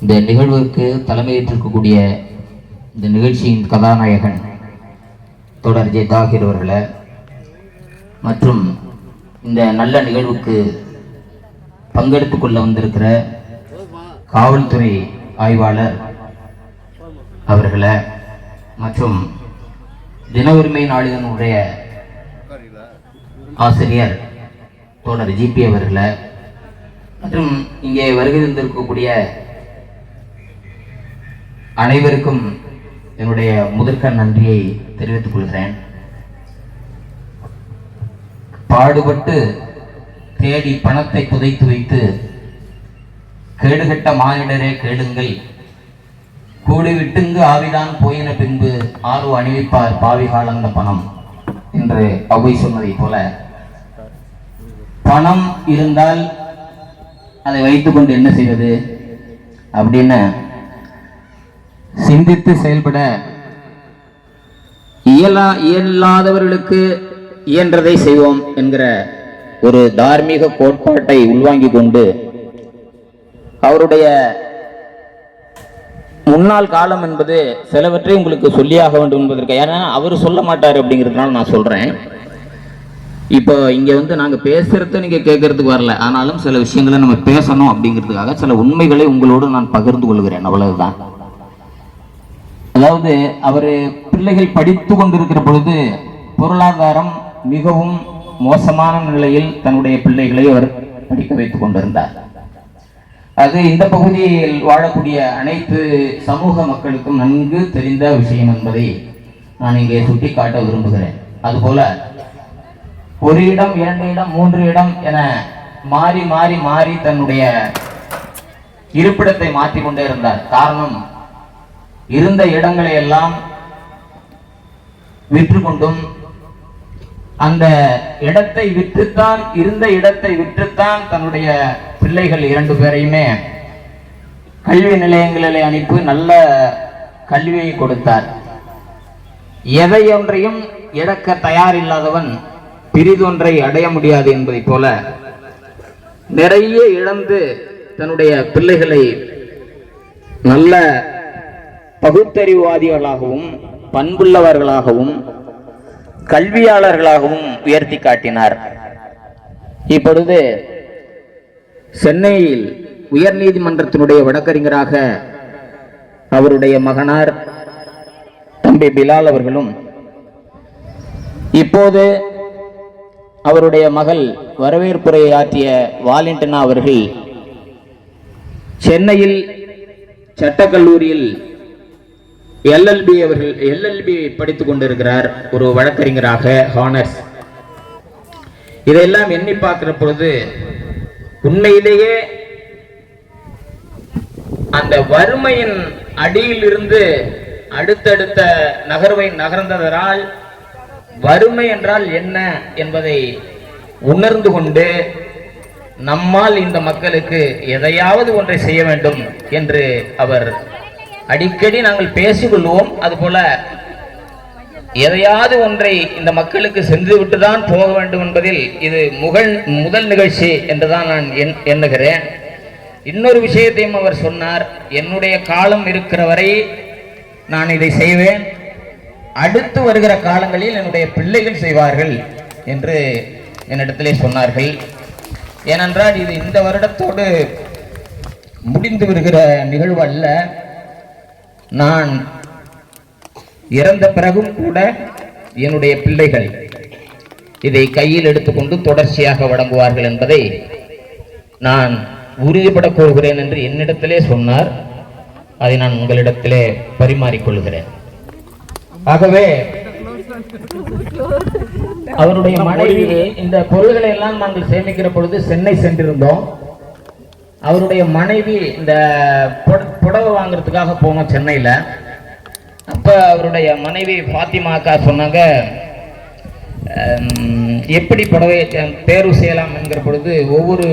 இந்த நிகழ்வுக்கு தலைமையேற்றிருக்கக்கூடிய இந்த நிகழ்ச்சியின் கதாநாயகன் தொடர் ஜே தாகிர் அவர்களை மற்றும் இந்த நல்ல நிகழ்வுக்கு பங்கெடுத்துக் கொள்ள வந்திருக்கிற காவல்துறை ஆய்வாளர் அவர்களை மற்றும் தின உரிமை நாளிதனுடைய ஆசிரியர் தோழர் ஜிபி அவர்களை மற்றும் இங்கே வருகை தந்திருக்கக்கூடிய அனைவருக்கும் என்னுடைய முதற்கண் நன்றியை தெரிவித்துக் கொள்கிறேன். பாடுபட்டு தேடி பணத்தை புதைத்து வைத்து கேடுகட்ட மானிடரே கேளுங்கள், கூடி விட்டுங்கு ஆவிதான் போயின பின்பு ஆறு அணிவிப்பார் பாவிகால் அந்த பணம் என்று அவை சொன்னதை போல, பணம் இருந்தால் அதை வைத்துக்கொண்டு என்ன செய்வது அப்படின்னு சிந்தித்து செயல்பட இயலாதவர்களுக்கு இயன்றதை செய்வோம் என்கிற ஒரு தார்மீக கோட்பாட்டை உள்வாங்கிக் கொண்டு அவருடைய முன்னாள் காலம் என்பது சிலவற்றை உங்களுக்கு சொல்லியாக வேண்டும் என்பதற்கு, ஏன்னா அவர் சொல்ல மாட்டார் அப்படிங்கிறதுனால நான் சொல்றேன். இப்போ இங்க நாங்க பேசுறத நீங்க கேட்கறதுக்கு வரல, ஆனாலும் சில விஷயங்களை நம்ம பேசணும் அப்படிங்கிறதுக்காக சில உண்மைகளை உங்களோடு நான் பகிர்ந்து கொள்கிறேன், அவ்வளவுதான். அதாவது அவர் பிள்ளைகள் படித்து கொண்டிருக்கிற பொழுது பொருளாதாரம் மிகவும் மோசமான நிலையில் தன்னுடைய பிள்ளைகளை அவர் படிக்க வைத்துக் கொண்டிருந்தார். அது இந்த பகுதியில் வாழக்கூடிய அனைத்து சமூக மக்களுக்கும் நன்கு தெரிந்த விஷயம் என்பதை நான் இங்கே சுட்டிக்காட்ட விரும்புகிறேன். அதுபோல ஒரு இடம், 2 இடம், 3 இடம் என மாறி மாறி மாறி தன்னுடைய இருப்பிடத்தை மாற்றிக்கொண்டே இருந்தார். காரணம், இருந்த இடங்களை எல்லாம் விற்று கொண்டும் அந்த இடத்தை விற்றுத்தான், இருந்த இடத்தை விற்றுத்தான் தன்னுடைய பிள்ளைகள் 2 பேரையுமே கல்வி நிலையங்களிலே அனுப்பி நல்ல கல்வியை கொடுத்தார். எதையொன்றையும் இழக்க தயாரில்லாதவன் பிரிதொன்றை அடைய முடியாது என்பதை போல நிறைய இழந்து தன்னுடைய பிள்ளைகளை நல்ல பகுத்தறிவுவாதிகளாகவும் பண்புள்ளவர்களாகவும் கல்வியாளர்களாகவும் உயர்த்தி காட்டினார். இப்பொழுது சென்னையில் உயர் நீதிமன்றத்தினுடைய வழக்கறிஞராக அவருடைய மகனார் தம்பி பிலால் அவர்களும், இப்போது அவருடைய மகள் வரவேற்புரை ஆற்றிய வாலண்டினா அவர்கள் சென்னையில் சட்டக்கல்லூரியில் எல்எல்பி படித்துக் கொண்டிருக்கிறார், ஒரு வழக்கறிஞராக ஹானர்ஸ். இதெல்லாம் எண்ணி பார்க்கிற பொழுது உண்மையிலேயே அந்த வறுமையின் அடியில் இருந்து அடுத்தடுத்த நகர்வை நகர்ந்ததனால் வறுமை என்றால் என்ன என்பதை உணர்ந்து கொண்டு நம்மால் இந்த மக்களுக்கு எதையாவது ஒன்றை செய்ய வேண்டும் என்று அவர் அடிக்கடி நாங்கள் பேசிக்கொள்வோம். அதுபோல எதையாவது ஒன்றை இந்த மக்களுக்கு சென்று விட்டுதான் போக வேண்டும் என்பதில் இது முதல் நிகழ்ச்சி என்றுதான் நான் எண்ணுகிறேன். இன்னொரு விஷயத்தையும் அவர் சொன்னார், என்னுடைய காலம் இருக்கிற வரை நான் இதை செய்வேன், அடுத்து வருகிற காலங்களில் என்னுடைய பிள்ளைகள் செய்வார்கள் என்று என்னிடத்திலே சொன்னார்கள். ஏனென்றால் இது இந்த வருடத்தோடு முடிந்து வருகிற நிகழ்வு அல்ல. நான் இறந்த பிறகும் கூட என்னுடைய பிள்ளைகள் இதை கையில் எடுத்துக்கொண்டு தொடர்ச்சியாக வழங்குவார்கள் என்பதை நான் உறுதிப்பட கூறுகிறேன் என்று என்னிடத்திலே சொன்னார். அதை நான் உங்களிடத்திலே பரிமாறிக்கொள்கிறேன். ஆகவே அவருடைய மனைவி, இந்த பொருள்களை எல்லாம் நாங்கள் சேமிக்கிற பொழுது சென்னை சென்றிருந்தோம். அவருடைய மனைவி இந்த புடவை வாங்குறதுக்காக போனோம் சென்னையில. அப்ப அவருடைய மனைவி ஃபாத்திமா அக்கா சொன்னாங்க, எப்படி புடவை தேர்வு செய்யலாம் என்கிற பொழுது ஒவ்வொரு